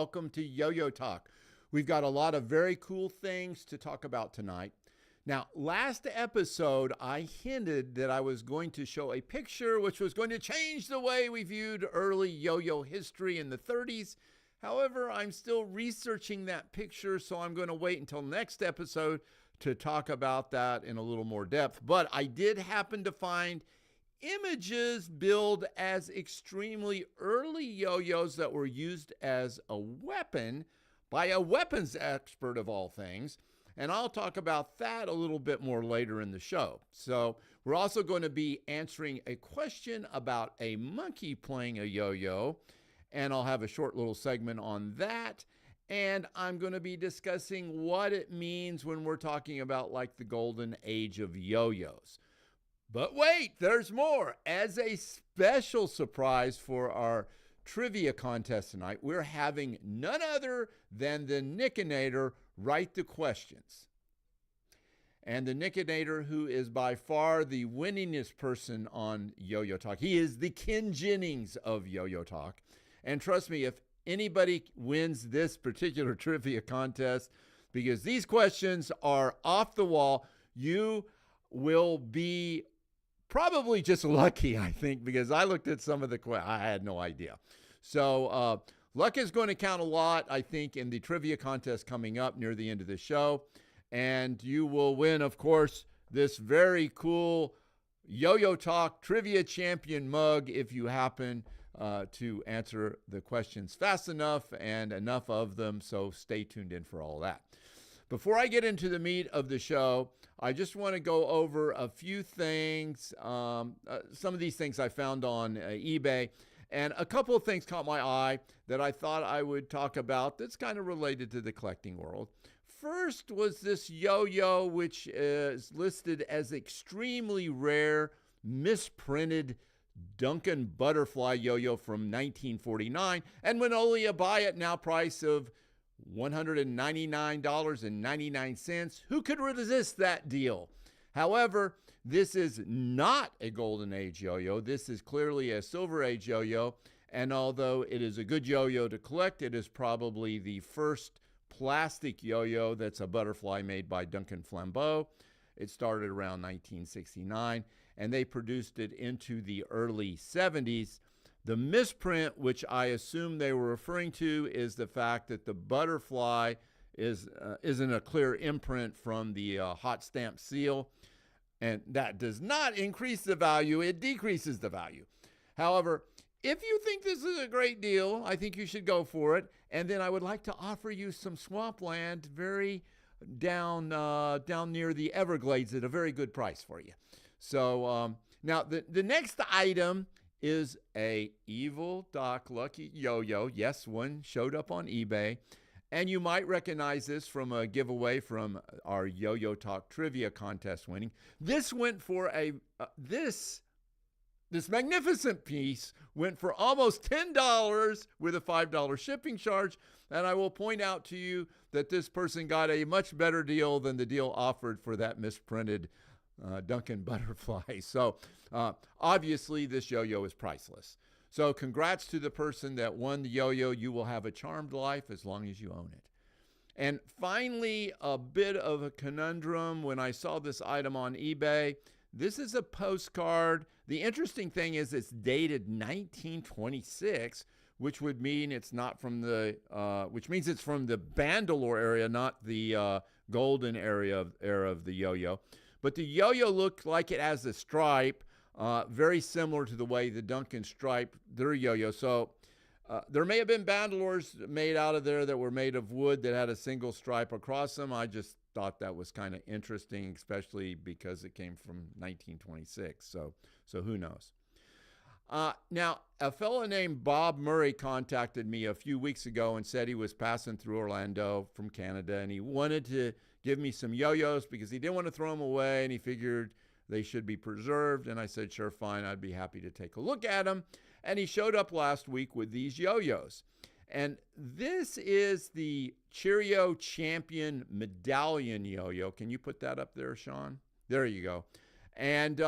welcome to Yo-Yo Talk. We've got a lot of very cool things to talk about tonight. Now, last episode, I hinted that I was going to show a picture which was going to change the way we viewed early yo-yo history in the 30s. However, I'm still researching that picture, so I'm going to wait until next episode to talk about that in a little more depth. But I did happen to find images billed as extremely early yo-yos that were used as a weapon by a weapons expert of all things. And I'll talk about that a little bit more later in the show. So we're also going to be answering a question about a monkey playing a yo-yo, and I'll have a short little segment on that. And I'm going to be discussing what it means when we're talking about like the golden age of yo-yos. But wait, there's more. As a special surprise for our trivia contest tonight, we're having none other than the Nicator write the questions. And the Nicator, who is by far the winningest person on Yo-Yo Talk, he is the Ken Jennings of Yo-Yo Talk. And trust me, if anybody wins this particular trivia contest, because these questions are off the wall, you will be probably just lucky, I think, because I looked at some of the questions. I had no idea. So luck is going to count a lot, I think, in the trivia contest coming up near the end of the show. And you will win, of course, this very cool Yo-Yo Talk Trivia Champion mug if you happen to answer the questions fast enough and enough of them. So stay tuned in for all that. Before I get into the meat of the show, I just want to go over a few things. Some of these things I found on eBay. And a couple of things caught my eye that I thought I would talk about that's kind of related to the collecting world. First was this yo-yo, which is listed as extremely rare, misprinted Duncan Butterfly yo-yo from 1949. And Manolia buy it now price of $199.99. Who could resist that deal? However, this is not a golden age yo-yo. This is clearly a silver age yo-yo. And although it is a good yo-yo to collect, it is probably the first plastic yo-yo that's a butterfly made by Duncan Flambeau. It started around 1969, and they produced it into the early 70s. The misprint, which I assume they were referring to, is the fact that the butterfly isn't a clear imprint from the hot stamp seal. And that does not increase the value, it decreases the value. However, if you think this is a great deal, I think you should go for it. And then I would like to offer you some swampland very down near the Everglades at a very good price for you. So now the next item is a Evil Doc Lucky Yo-Yo. Yes, one showed up on eBay. And you might recognize this from a giveaway from our Yo-Yo Talk Trivia Contest winning. This went for this magnificent piece went for almost $10 with a $5 shipping charge. And I will point out to you that this person got a much better deal than the deal offered for that misprinted Duncan Butterfly. So obviously this yo-yo is priceless. So congrats to the person that won the yo-yo. You will have a charmed life as long as you own it. And finally, a bit of a conundrum when I saw this item on eBay. This is a postcard. The interesting thing is it's dated 1926, which would mean it's not from the, which means it's from the Bandalore area, not the golden era of the yo-yo. But the yo-yo looked like it has a stripe, very similar to the way the Duncan striped their yo-yo. So there may have been Bandalores made out of there that were made of wood that had a single stripe across them. I just thought that was kind of interesting, especially because it came from 1926. So who knows? Now, a fellow named Bob Murray contacted me a few weeks ago and said he was passing through Orlando from Canada, and he wanted to give me some yo-yos because he didn't want to throw them away, and he figured they should be preserved. And I said, sure, fine, I'd be happy to take a look at them. And he showed up last week with these yo-yos. And this is the Cheerio Champion Medallion yo-yo. Can you put that up there, Sean? There you go. And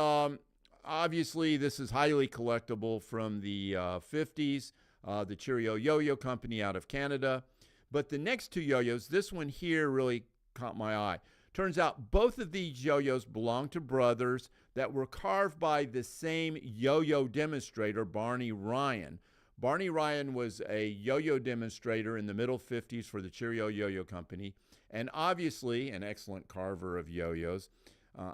obviously, this is highly collectible from the 50s. the Cheerio yo-yo company out of Canada. But the next two yo-yos, this one here really caught my eye. Turns out both of these yo-yos belong to brothers that were carved by the same yo-yo demonstrator, Barney Ryan. Barney Ryan was a yo-yo demonstrator in the middle 50s for the Cheerio yo-yo company, and obviously an excellent carver of yo-yos.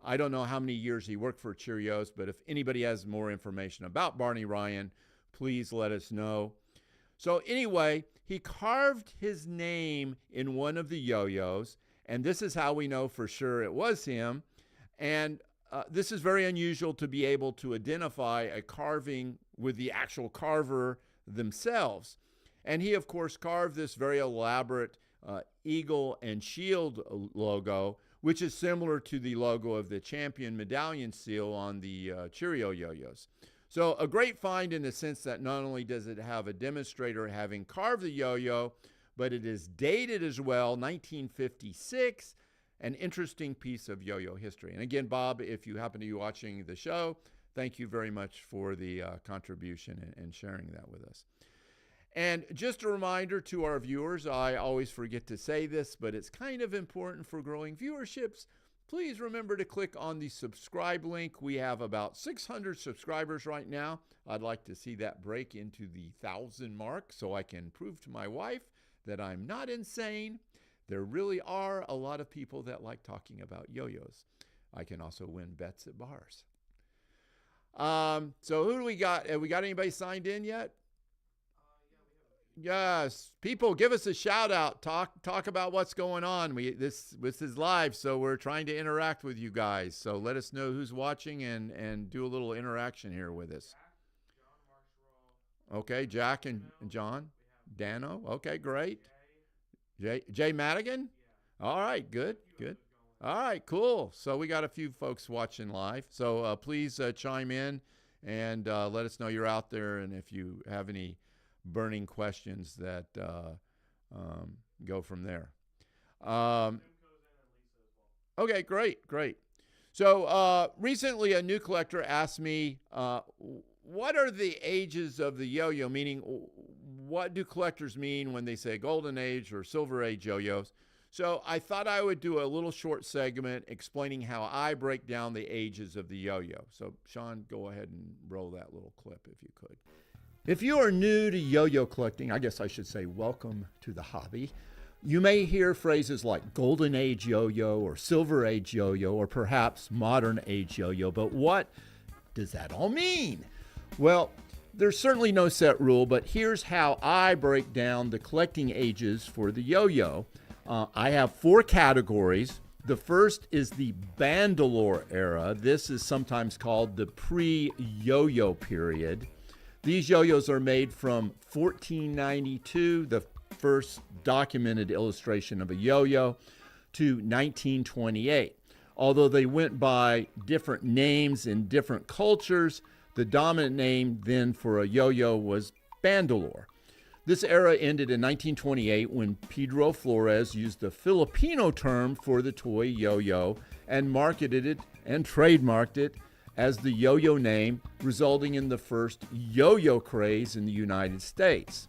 I don't know how many years he worked for Cheerios, but if anybody has more information about Barney Ryan, please let us know. So anyway, he carved his name in one of the yo-yos, and this is how we know for sure it was him. And this is very unusual to be able to identify a carving with the actual carver themselves. And he, of course, carved this very elaborate eagle and shield logo, which is similar to the logo of the champion medallion seal on the Cheerio yo-yos. So a great find in the sense that not only does it have a demonstrator having carved the yo-yo, but it is dated as well, 1956, an interesting piece of yo-yo history. And again, Bob, if you happen to be watching the show, thank you very much for the contribution and sharing that with us. And just a reminder to our viewers, I always forget to say this, but it's kind of important for growing viewerships. Please remember to click on the subscribe link. We have about 600 subscribers right now. I'd like to see that break into the 1,000 mark so I can prove to my wife that I'm not insane. There really are a lot of people that like talking about yo-yos. I can also win bets at bars. So who do we got? Have we got anybody signed in yet? Yes, people, give us a shout out. Talk about what's going on. This is live, so we're trying to interact with you guys. So let us know who's watching and do a little interaction here with us. Okay, Jack and John, Dano. Okay, great. Jay Madigan. All right, good. All right, cool. So we got a few folks watching live. So please chime in and let us know you're out there, and if you have any burning questions that go from there. Okay, great. So recently a new collector asked me, what are the ages of the yo-yo? Meaning, what do collectors mean when they say golden age or silver age yo-yos? So I thought I would do a little short segment explaining how I break down the ages of the yo-yo. So Sean, go ahead and roll that little clip if you could. If you are new to yo-yo collecting, I guess I should say welcome to the hobby. You may hear phrases like golden age yo-yo or silver age yo-yo or perhaps modern age yo-yo, but what does that all mean? Well, there's certainly no set rule, but here's how I break down the collecting ages for the yo-yo. I have 4 categories. The first is the Bandalore Era. This is sometimes called the pre-yo-yo period. These yo-yos are made from 1492, the first documented illustration of a yo-yo, to 1928. Although they went by different names in different cultures, the dominant name then for a yo-yo was Bandalore. This era ended in 1928 when Pedro Flores used the Filipino term for the toy yo-yo and marketed it and trademarked it as the yo-yo name, resulting in the first yo-yo craze in the United States.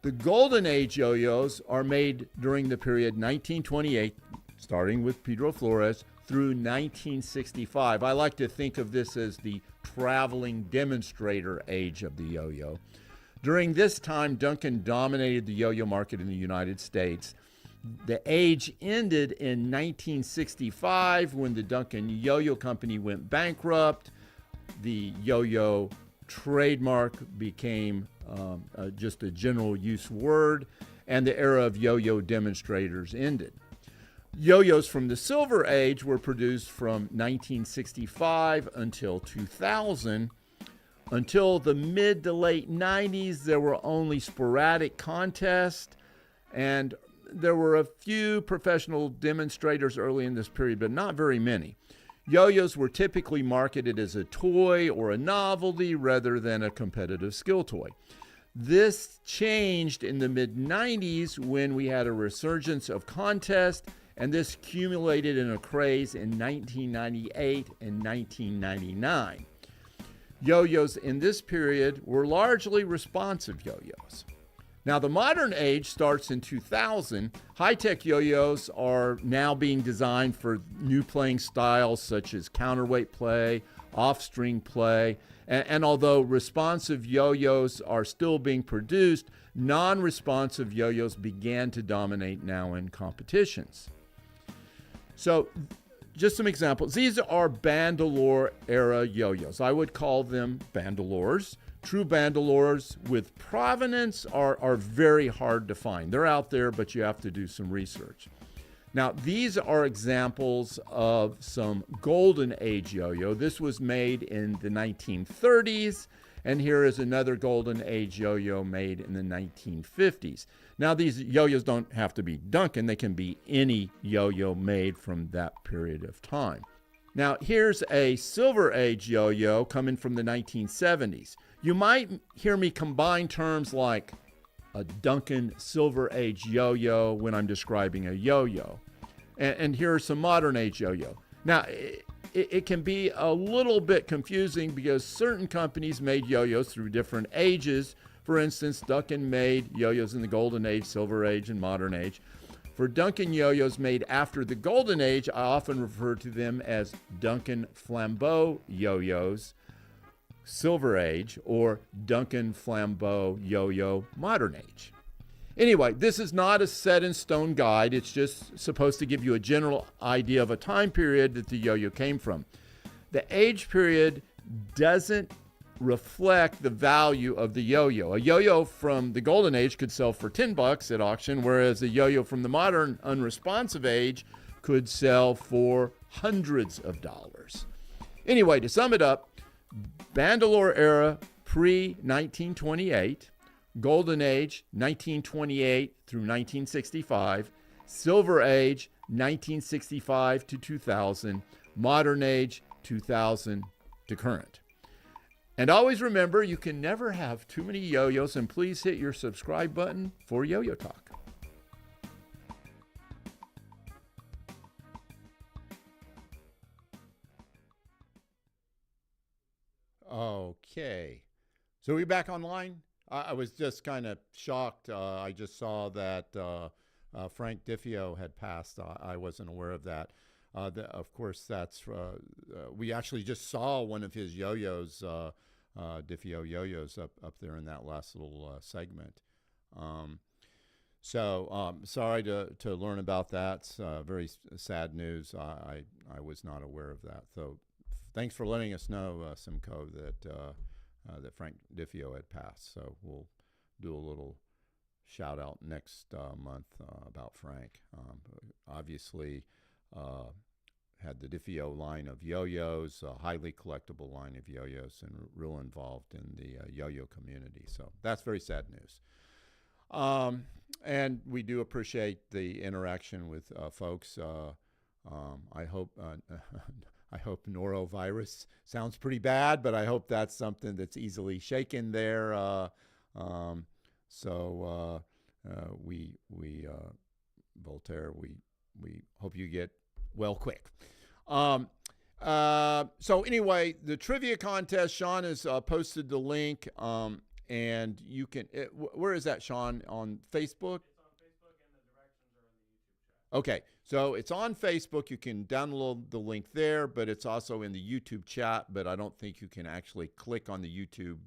The golden age yo-yos are made during the period 1928, starting with Pedro Flores, through 1965. I like to think of this as the traveling demonstrator age of the yo-yo. During this time, Duncan dominated the yo-yo market in the United States. The age ended in 1965 when the Duncan Yo-Yo Company went bankrupt. The yo-yo trademark became just a general use word, and the era of yo-yo demonstrators ended. Yo-yos from the Silver Age were produced from 1965 until 2000. Until the mid to late 90s, there were only sporadic contests, and there were a few professional demonstrators early in this period, but not very many. Yo-yos were typically marketed as a toy or a novelty rather than a competitive skill toy. This changed in the mid-90s when we had a resurgence of contests, and this accumulated in a craze in 1998 and 1999. yo-yos in this period were largely responsive yo-yos. Now, the modern age starts in 2000. High-tech yo-yos are now being designed for new playing styles such as counterweight play, off-string play, and although responsive yo-yos are still being produced, non-responsive yo-yos began to dominate now in competitions. So, just some examples. These are Bandalore Era yo-yos. I would call them Bandalores. True Bandalores with provenance are very hard to find. They're out there, but you have to do some research. Now, these are examples of some golden age yo-yo. This was made in the 1930s, and here is another golden age yo-yo made in the 1950s. Now, these yo-yos don't have to be Duncan. They can be any yo-yo made from that period of time. Now, here's a Silver Age yo-yo coming from the 1970s. You might hear me combine terms like a Duncan Silver Age yo-yo when I'm describing a yo-yo. And here are some modern age yo-yo. Now, it can be a little bit confusing because certain companies made yo-yos through different ages. For instance, Duncan made yo-yos in the Golden Age, Silver Age, and Modern Age. For Duncan yo-yos made after the Golden Age, I often refer to them as Duncan Flambeau yo-yos, Silver Age, or Duncan Flambeau yo-yo Modern Age. Anyway, this is not a set-in-stone guide. It's just supposed to give you a general idea of a time period that the yo-yo came from. The age period doesn't reflect the value of the yo-yo. A yo-yo from the Golden Age could sell for $10 at auction, whereas a yo-yo from the modern unresponsive age could sell for hundreds of dollars. Anyway, to sum it up, Bandalore Era pre-1928, Golden Age 1928 through 1965, Silver Age 1965 to 2000, Modern Age 2000 to current. And always remember, you can never have too many yo-yos, and please hit your subscribe button for Yo-Yo Talk. Okay, so we back online? I was just kind of shocked. I just saw that Frank DiFio had passed. I wasn't aware of that. Of course, that's we actually just saw one of his yo-yos, DiFio yo-yos, up there in that last little segment. Sorry to learn about that. It's very sad news. I was not aware of that. So thanks for letting us know, Simcoe, that Frank DiFio had passed. So we'll do a little shout out next month about Frank. Obviously, had the DiFio line of yo-yos, a highly collectible line of yo-yos, and real involved in the yo-yo community. So that's very sad news. And we do appreciate the interaction with folks. I hope norovirus sounds pretty bad, but I hope that's something that's easily shaken there. Voltaire, we hope you get well quick. So anyway, the trivia contest, Sean has posted the link, and you can, where is that, Sean? On Facebook? It's on Facebook, and the directions are in the YouTube chat. Okay, so it's on Facebook. You can download the link there, but it's also in the YouTube chat, but I don't think you can actually click on the YouTube.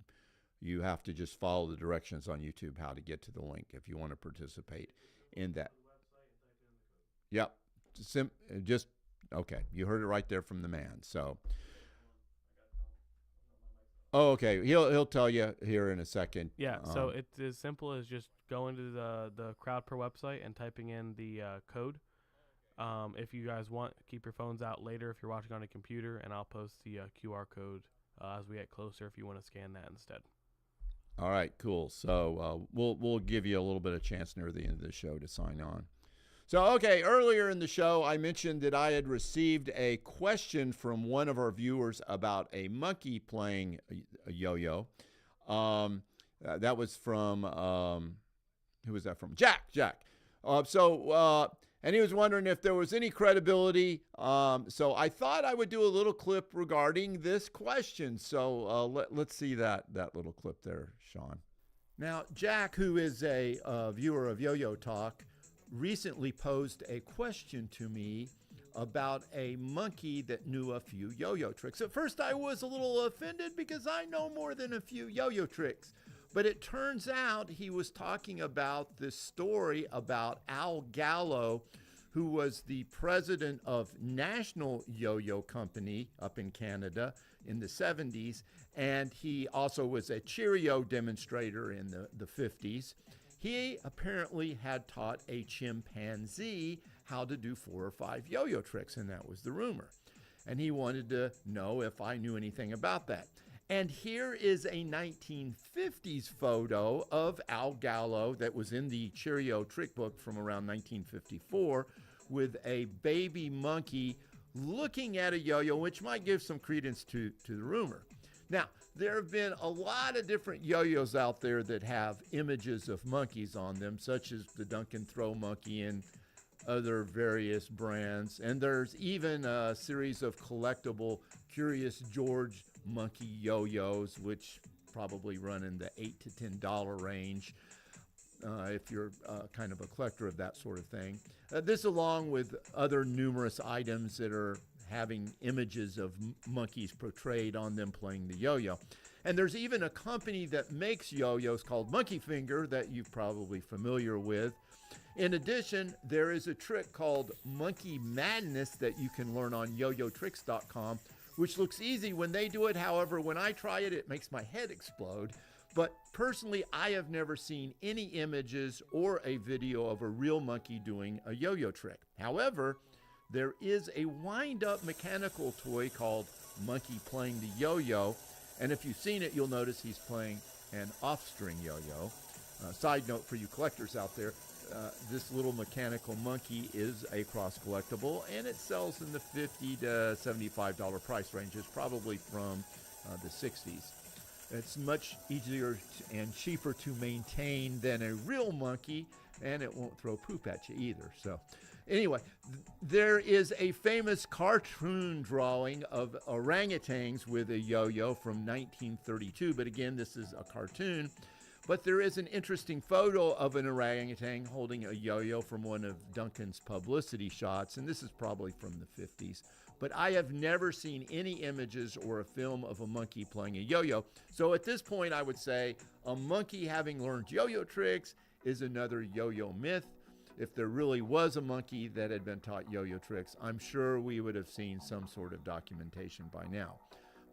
You have to just follow the directions on YouTube how to get to the link if you want to participate in that. Yep. Just okay. You heard it right there from the man. So, oh, okay. He'll tell you here in a second. Yeah. So it's as simple as just going to the CrowdPro website and typing in the code. If you guys want, keep your phones out later if you're watching on a computer, and I'll post the QR code as we get closer if you want to scan that instead. All right, cool. So we'll give you a little bit of chance near the end of the show to sign on. So, okay, earlier in the show, I mentioned that I had received a question from one of our viewers about a monkey playing a yo-yo. That was from, who was that from? Jack. And he was wondering if there was any credibility. So I thought I would do a little clip regarding this question. So let's see that little clip there, Sean. Now, Jack, who is a viewer of Yo-Yo Talk, recently posed a question to me about a monkey that knew a few yo-yo tricks. At first, I was a little offended because I know more than a few yo-yo tricks. But it turns out he was talking about this story about Gallo, who was the president of National Yo-Yo Company up in Canada in the 70s, and he also was a Cheerio demonstrator in the 50s. He apparently had taught a chimpanzee how to do 4 or 5 yo-yo tricks, and that was the rumor. And he wanted to know if I knew anything about that. And here is a 1950s photo of Gallo that was in the Cheerio trick book from around 1954 with a baby monkey looking at a yo-yo, which might give some credence to the rumor. Now, there have been a lot of different yo-yos out there that have images of monkeys on them, such as the Duncan Throw monkey and other various brands. And there's even a series of collectible Curious George monkey yo-yos, which probably run in the $8 to $10 range if you're kind of a collector of that sort of thing. This along with other numerous items that are having images of monkeys portrayed on them playing the yo-yo. And there's even a company that makes yo-yos called MonkeyfingeR that you're probably familiar with. In addition, there is a trick called Monkey Madness that you can learn on yoyotricks.com, which looks easy when they do it. However, when I try it, it makes my head explode. But personally, I have never seen any images or a video of a real monkey doing a yo-yo trick. However, there is a wind-up mechanical toy called Monkey Playing the Yo-Yo. And if you've seen it, you'll notice he's playing an off-string yo-yo. Side note for you collectors out there, this little mechanical monkey is a cross collectible, and it sells in the $50 to $75 price ranges, probably from the 60s. It's much easier and cheaper to maintain than a real monkey, and it won't throw poop at you either. So anyway, there is a famous cartoon drawing of orangutans with a yo-yo from 1932, but again, this is a cartoon. But there is an interesting photo of an orangutan holding a yo-yo from one of Duncan's publicity shots, and this is probably from the 50s. But I have never seen any images or a film of a monkey playing a yo-yo. So at this point, I would say a monkey having learned yo-yo tricks is another yo-yo myth. If there really was a monkey that had been taught yo-yo tricks, I'm sure we would have seen some sort of documentation by now.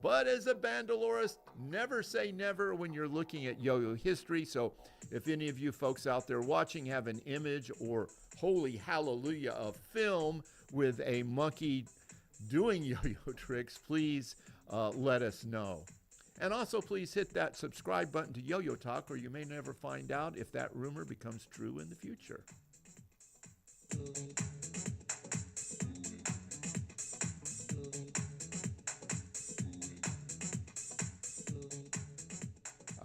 But as a Bandalorist, never say never when you're looking at yo-yo history. So if any of you folks out there watching have an image or holy hallelujah of film with a monkey doing yo-yo tricks, please let us know. And also please hit that subscribe button to Yo-Yo Talk, or you may never find out if that rumor becomes true in the future.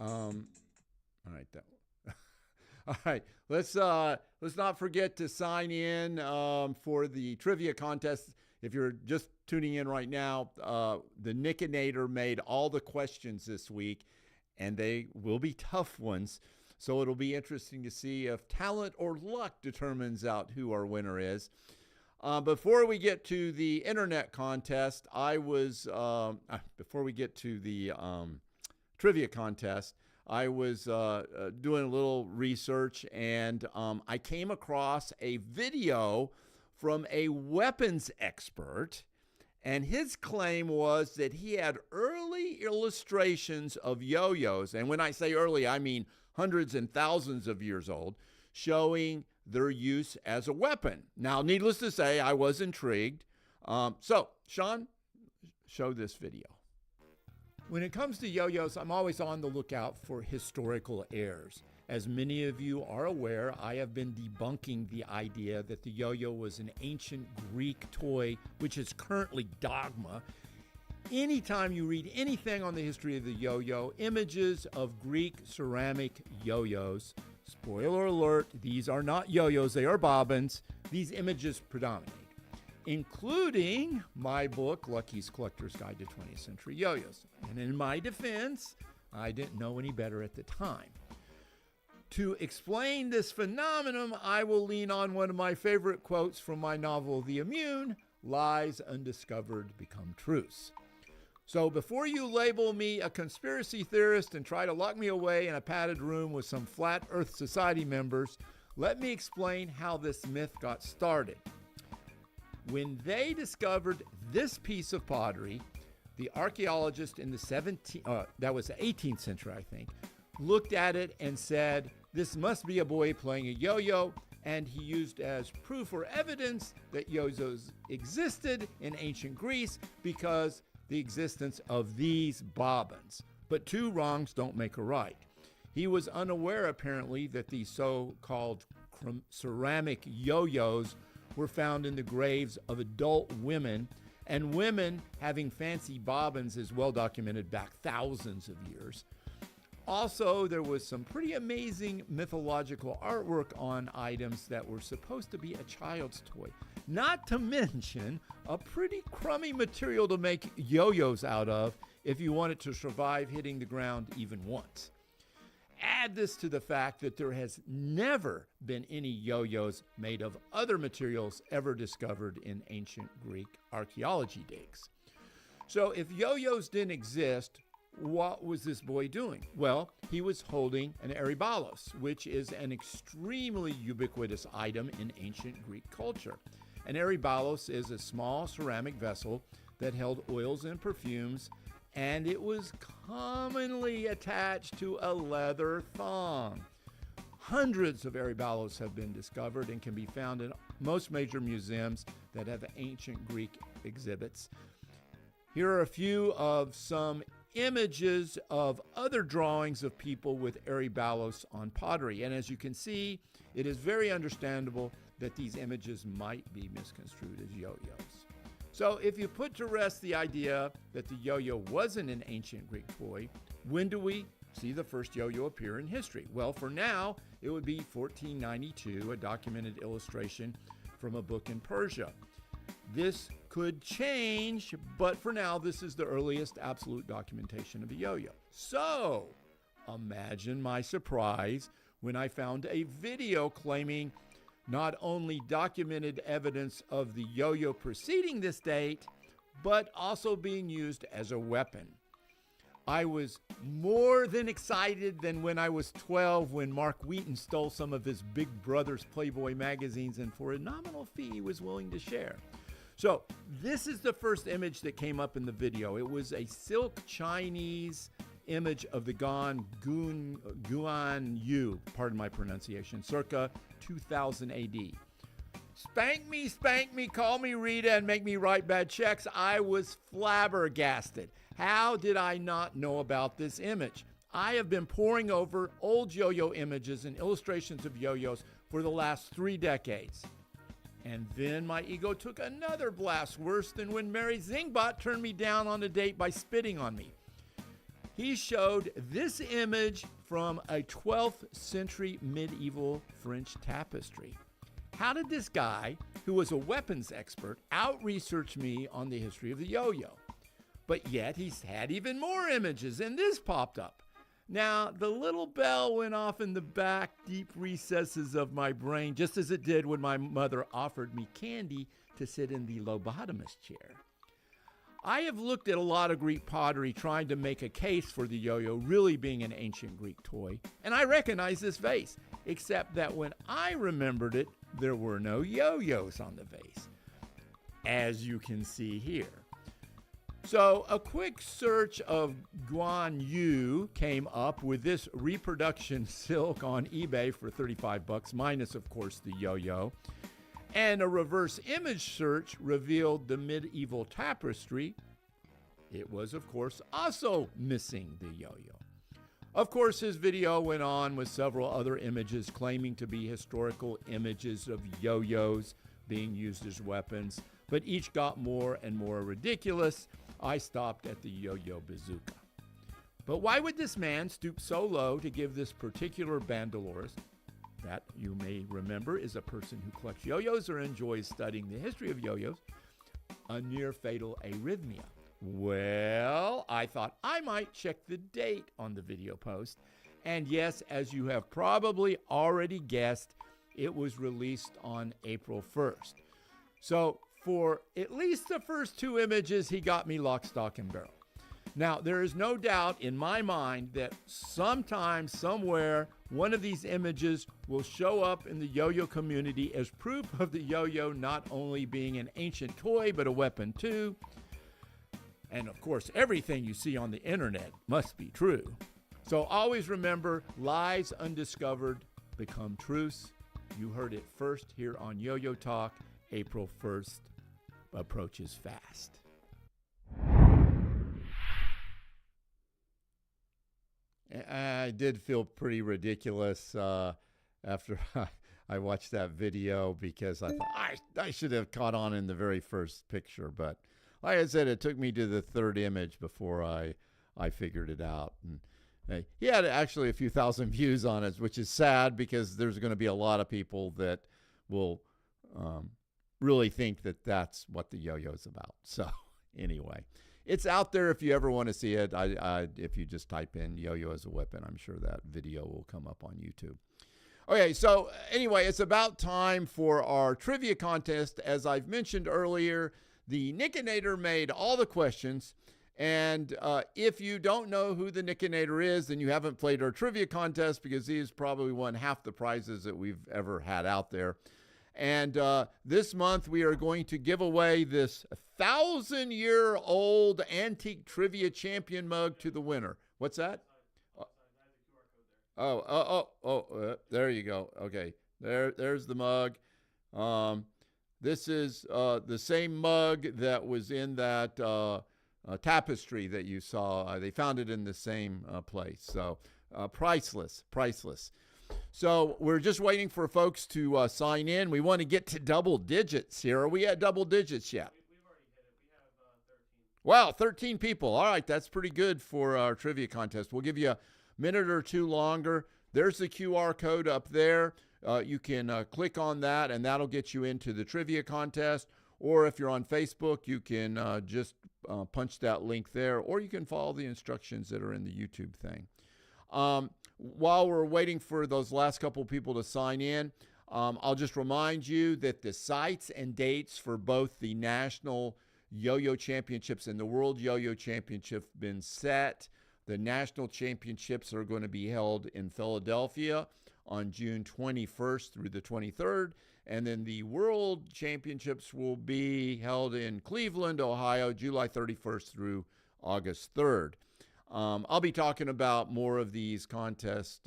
All right, all right. Let's not forget to sign in for the trivia contest. If you're just tuning in right now, the Nicator made all the questions this week, and they will be tough ones. So it'll be interesting to see if talent or luck determines out who our winner is. Before we get to the internet contest, before we get to the trivia contest, I was doing a little research, and I came across a video from a weapons expert, and his claim was that he had early illustrations of yo-yos, and when I say early, I mean hundreds and thousands of years old, showing their use as a weapon. Now, needless to say, I was intrigued. So, Sean, show this video. When it comes to yo-yos, I'm always on the lookout for historical errors. As many of you are aware, I have been debunking the idea that the yo-yo was an ancient Greek toy, which is currently dogma. Anytime you read anything on the history of the yo-yo, images of Greek ceramic yo-yos, Spoiler alert, these are not yo-yos, they are bobbins. These images predominate, including my book, Lucky's Collector's Guide to 20th Century Yo-Yos. And in my defense, I didn't know any better at the time. To explain this phenomenon, I will lean on one of my favorite quotes from my novel, The Immune, "Lies undiscovered become truths." So before you label me a conspiracy theorist and try to lock me away in a padded room with some Flat Earth Society members, let me explain how this myth got started. When they discovered this piece of pottery, the archaeologist in the 18th century, I think, looked at it and said, this must be a boy playing a yo-yo, and he used as proof or evidence that yo-yos existed in ancient Greece because the existence of these bobbins. But two wrongs don't make a right. He was unaware, apparently, that these so-called ceramic yo-yos were found in the graves of adult women, and women having fancy bobbins is well documented back thousands of years. Also, there was some pretty amazing mythological artwork on items that were supposed to be a child's toy. Not to mention a pretty crummy material to make yo-yos out of if you wanted to survive hitting the ground even once. Add this to the fact that there has never been any yo-yos made of other materials ever discovered in ancient Greek archaeology digs. So if yo-yos didn't exist, what was this boy doing? Well, he was holding an erybalos, which is an extremely ubiquitous item in ancient Greek culture. An erybalos is a small ceramic vessel that held oils and perfumes, and it was commonly attached to a leather thong. Hundreds of erybalos have been discovered and can be found in most major museums that have ancient Greek exhibits. Here are a few of some images of other drawings of people with erybalos on pottery. And as you can see, it is very understandable that these images might be misconstrued as yo-yos. So if you put to rest the idea that the yo-yo wasn't an ancient Greek toy, when do we see the first yo-yo appear in history? Well, for now, it would be 1492, a documented illustration from a book in Persia. This could change, but for now, this is the earliest absolute documentation of a yo-yo. So, imagine my surprise when I found a video claiming not only documented evidence of the yo-yo preceding this date, but also being used as a weapon. I was more than excited than when I was 12 when Mark Wheaton stole some of his big brother's Playboy magazines and for a nominal fee was willing to share. So this is the first image that came up in the video. It was a silk Chinese image of the Guan Yu, pardon my pronunciation, circa 2000 AD. Spank me, call me Rita, and make me write bad checks. I was flabbergasted. How did I not know about this image? I have been poring over old yo-yo images and illustrations of yo-yos for the last 3 decades. And then my ego took another blast, worse than when Mary Zingbot turned me down on a date by spitting on me. He showed this image from a 12th century medieval French tapestry. How did this guy, who was a weapons expert, out-research me on the history of the yo-yo? But yet he's had even more images, and this popped up. Now, the little bell went off in the back deep recesses of my brain, just as it did when my mother offered me candy to sit in the lobotomist chair. I have looked at a lot of Greek pottery trying to make a case for the yo-yo really being an ancient Greek toy, and I recognize this vase, except that when I remembered it, there were no yo-yos on the vase, as you can see here. So a quick search of Guan Yu came up with this reproduction silk on eBay for $35, minus, of course, the yo-yo. And a reverse image search revealed the medieval tapestry. It was, of course, also missing the yo-yo. Of course, his video went on with several other images claiming to be historical images of yo-yos being used as weapons, but each got more and more ridiculous. I stopped at the yo-yo bazooka. But why would this man stoop so low to give this particular Bandalorist, That, you may remember, is a person who collects yo-yos or enjoys studying the history of yo-yos, a near-fatal arrhythmia. Well, I thought I might check the date on the video post. And yes, as you have probably already guessed, it was released on April 1st. So for at least the first two images, he got me lock, stock, and barrel. Now, there is no doubt in my mind that sometime, somewhere, one of these images will show up in the yo-yo community as proof of the yo-yo not only being an ancient toy, but a weapon too. And of course, everything you see on the internet must be true. So always remember, lies undiscovered become truths. You heard it first here on Yo-Yo Talk. April 1st approaches fast. I did feel pretty ridiculous after I watched that video, because I thought I should have caught on in the very first picture. But like I said, it took me to the third image before I figured it out. And he had actually a few thousand views on it, which is sad, because there's going to be a lot of people that will really think that that's what the yo-yo is about. So anyway, it's out there if you ever want to see it. If you just type in yo-yo as a weapon, I'm sure that video will come up on YouTube. Okay, so anyway, it's about time for our trivia contest. As I've mentioned earlier, the Nicator made all the questions. And if you don't know who the Nicator is, then you haven't played our trivia contest, because he's probably won half the prizes that we've ever had out there. And this month we are going to give away this 1,000-year-old antique trivia champion mug to the winner. What's that? There you go. Okay, there's the mug. This is the same mug that was in that tapestry that you saw. They found it in the same place. So priceless. So we're just waiting for folks to sign in. We want to get to double digits here. Are we at double digits yet? We've already hit it. We have 13. Wow, 13 people. All right, that's pretty good for our trivia contest. We'll give you a minute or two longer. There's the QR code up there. You can click on that, and that'll get you into the trivia contest. Or if you're on Facebook, you can just punch that link there, or you can follow the instructions that are in the YouTube thing. While we're waiting for those last couple people to sign in, I'll just remind you that the sites and dates for both the National Yo-Yo Championships and the World Yo-Yo Championship have been set. The National Championships are going to be held in Philadelphia on June 21st through the 23rd. And then the World Championships will be held in Cleveland, Ohio, July 31st through August 3rd. I'll be talking about more of these contests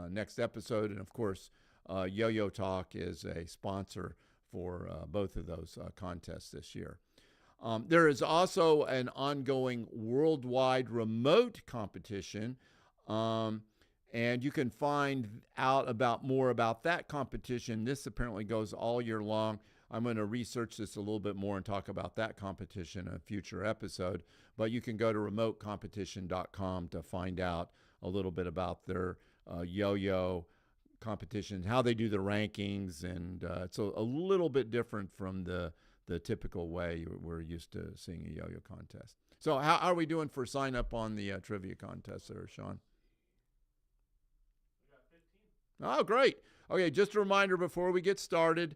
next episode. And of course, Yo-Yo Talk is a sponsor for both of those contests this year. There is also an ongoing worldwide remote competition. And you can find out more about that competition. This apparently goes all year long. I'm going to research this a little bit more and talk about that competition in a future episode. But you can go to remotecompetition.com to find out a little bit about their yo-yo competition, how they do the rankings. And it's a little bit different from the typical way we're used to seeing a yo-yo contest. So how are we doing for sign up on the trivia contest there, Sean? Oh, great. Okay, just a reminder before we get started,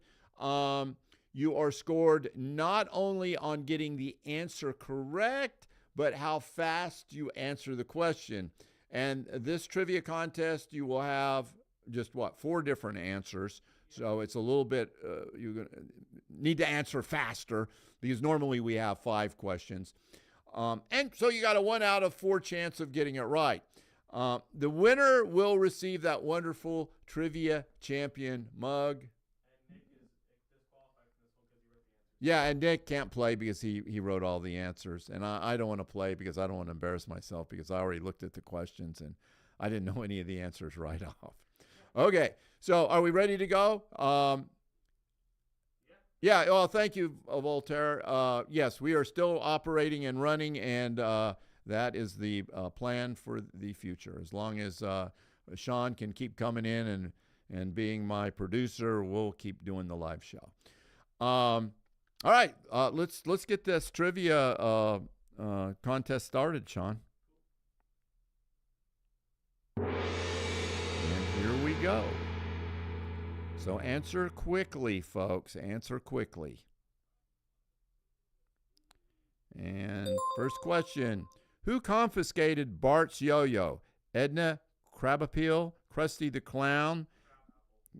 you are scored not only on getting the answer correct, but how fast you answer the question. And this trivia contest, you will have just 4 different answers. So it's a little bit, you're going to need to answer faster, because normally we have 5 questions. And so you got a 1 out of 4 chance of getting it right. The winner will receive that wonderful trivia champion mug. And Nick is disqualified from this one because he wrote the answers. Yeah, and Nick can't play because he wrote all the answers. And I don't want to play because I don't want to embarrass myself, because I already looked at the questions and I didn't know any of the answers right off. Okay, so are we ready to go? Yeah, well, thank you, Voltaire. Yes, we are still operating and running, and that is the plan for the future. As long as Sean can keep coming in and being my producer, we'll keep doing the live show. All right, let's get this trivia contest started, Sean. And here we go. So answer quickly, folks. Answer quickly. And first question. Who confiscated Bart's yo-yo? Edna Crabapple, Krusty the Clown,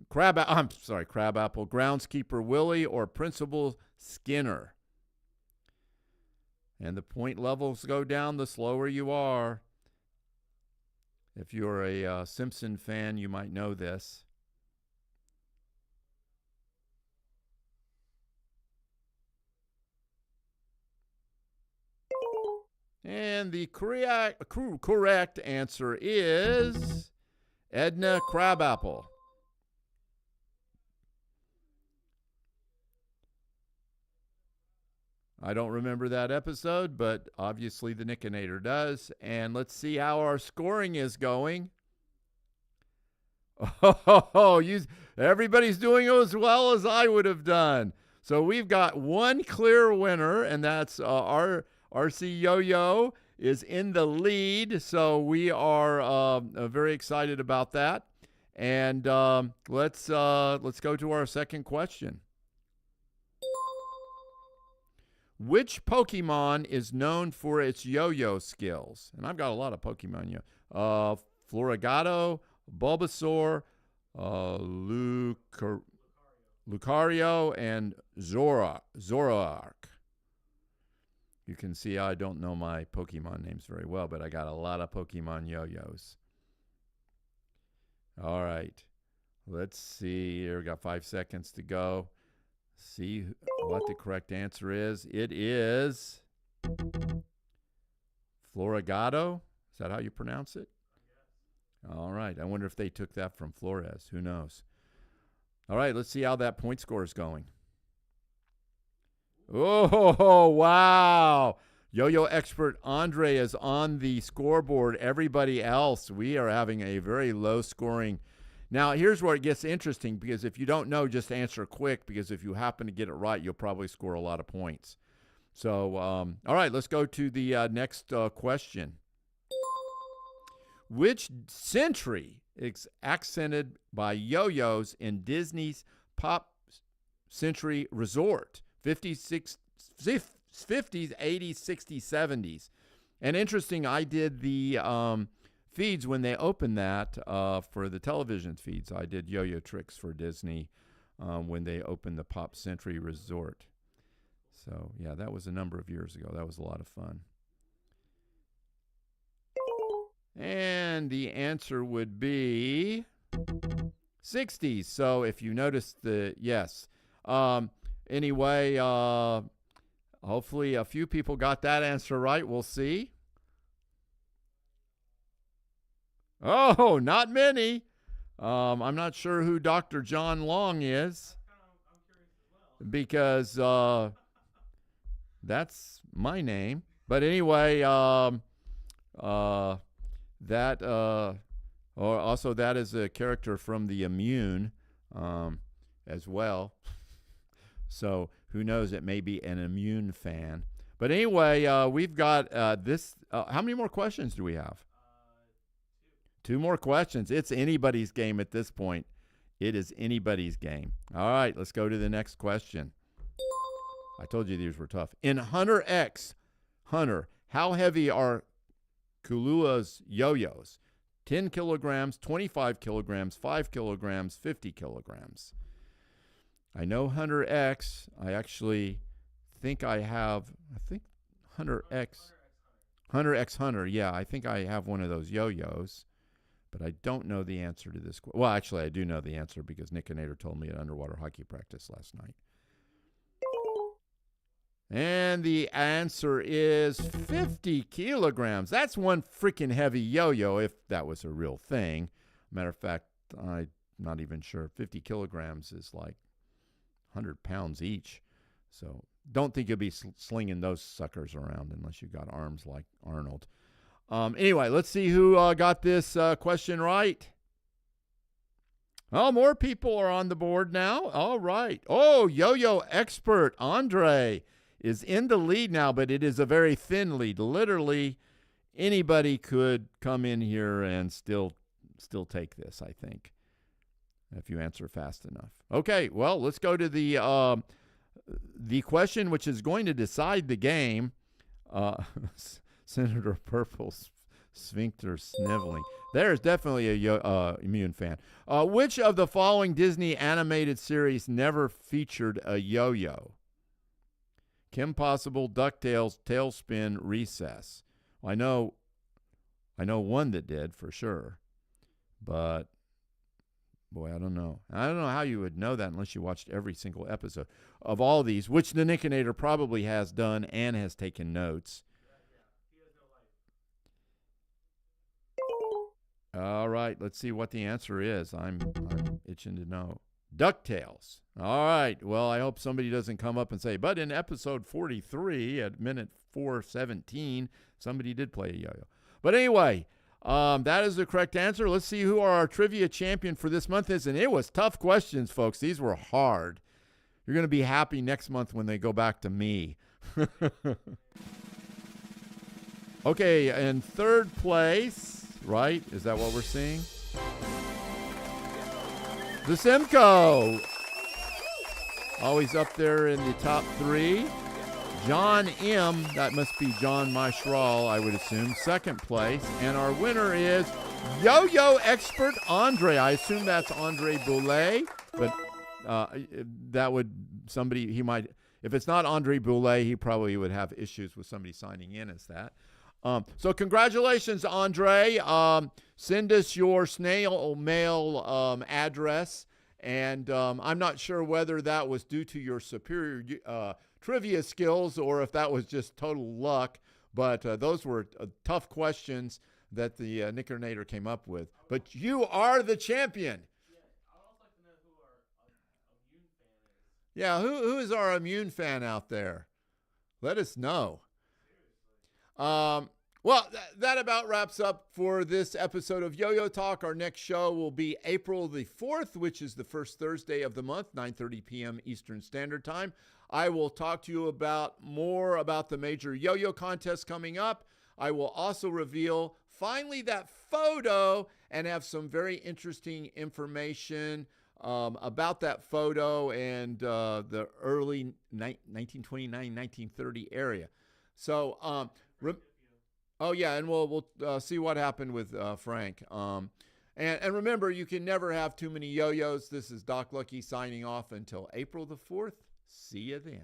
Crabapple, Groundskeeper Willie, or Principal Skinner? And the point levels go down the slower you are. If you're a Simpson fan, you might know this. And the correct answer is Edna Crabapple. I don't remember that episode, but obviously the Nicator does. And let's see how our scoring is going. Oh, everybody's doing as well as I would have done. So we've got one clear winner, and that's our RC Yo-Yo is in the lead. So we are very excited about that. And let's go to our second question. Which Pokemon is known for its yo-yo skills? And I've got a lot of Pokemon. Floragato, Bulbasaur, Lucario, and Zoroark. You can see I don't know my Pokemon names very well, but I got a lot of Pokemon yo-yos. All right. Let's see. Here we got 5 seconds to go. See what the correct answer is. It is Floragato. Is that how you pronounce it? All right. I wonder if they took that from Flores. Who knows? All right. Let's see how that point score is going. Oh, wow. Yo-yo expert Andre is on the scoreboard. Everybody else, we are having a very low scoring. Now, here's where it gets interesting, because if you don't know, just answer quick, because if you happen to get it right, you'll probably score a lot of points. So, all right, let's go to the next question. Which century is accented by yo-yos in Disney's Pop Century Resort? 50s, 60s, 80s, 60s, 70s. And interesting, I did the feeds when they opened that for the television feeds. I did yo-yo tricks for Disney when they opened the Pop Century Resort. So, yeah, that was a number of years ago. That was a lot of fun. And the answer would be 60s. So if you notice yes. Anyway, hopefully a few people got that answer right. We'll see. Oh, not many. I'm not sure who Dr. John Long is, because that's my name. But anyway, also that is a character from the Immune as well. So who knows? It may be an Immune fan. But anyway, we've got this. How many more questions do we have? Two more questions. It's anybody's game at this point. It is anybody's game. All right, let's go to the next question. I told you these were tough. In Hunter X, how heavy are Kulua's yo-yos? 10 kilograms, 25 kilograms, 5 kilograms, 50 kilograms. I know Hunter X. I actually think I have, Hunter X. Yeah, I think I have one of those yo-yos. But I don't know the answer to this. Well, actually, I do know the answer, because Nicator told me at underwater hockey practice last night. And the answer is 50 kilograms. That's one freaking heavy yo-yo, if that was a real thing. Matter of fact, I'm not even sure. 50 kilograms is like 100 pounds each. So don't think you'll be slinging those suckers around unless you got arms like Arnold. Anyway, let's see who got this question right. Oh, more people are on the board now. All right. Oh, yo-yo expert Andre is in the lead now, but it is a very thin lead. Literally, anybody could come in here and still take this, I think, if you answer fast enough. Okay, well, let's go to the question which is going to decide the game. Senator Purple's sphincter sniveling. There's definitely a immune fan. Which of the following Disney animated series never featured a yo-yo? Kim Possible, DuckTales, Tailspin, Recess. Well, I know one that did for sure, but boy, I don't know. I don't know how you would know that unless you watched every single episode of all these, which the Nicator probably has done and has taken notes. All right, let's see what the answer is. I'm itching to know. DuckTales. All right, well, I hope somebody doesn't come up and say, but in episode 43 at minute 4:17, somebody did play a yo-yo. But anyway, that is the correct answer. Let's see who our trivia champion for this month is. And it was tough questions, folks. These were hard. You're going to be happy next month when they go back to me. Okay, in third place, right? Is that what we're seeing? The Simcoe. Always up there in the top 3. John M., that must be John Mashral, I would assume, second place. And our winner is yo-yo expert Andre. I assume that's Andre Boulay, but that would somebody, he might, if it's not Andre Boulay, he probably would have issues with somebody signing in as that. So congratulations, Andre. Send us your snail mail address. And I'm not sure whether that was due to your superior trivia skills or if that was just total luck. But those were tough questions that the Nicator came up with. But you are the champion. Yeah, I'd also like to know who our immune fan is. Yeah, who is our immune fan out there? Let us know. Well, that about wraps up for this episode of Yo-Yo Talk. Our next show will be April the 4th, which is the first Thursday of the month, 9:30 p.m. Eastern Standard Time. I will talk to you more about the major yo-yo contest coming up. I will also reveal finally that photo and have some very interesting information about that photo and the early 1929, 1930 area. So, oh yeah, and we'll see what happened with Frank. And remember, you can never have too many yo-yos. This is Doc Lucky signing off until April the 4th. See you then.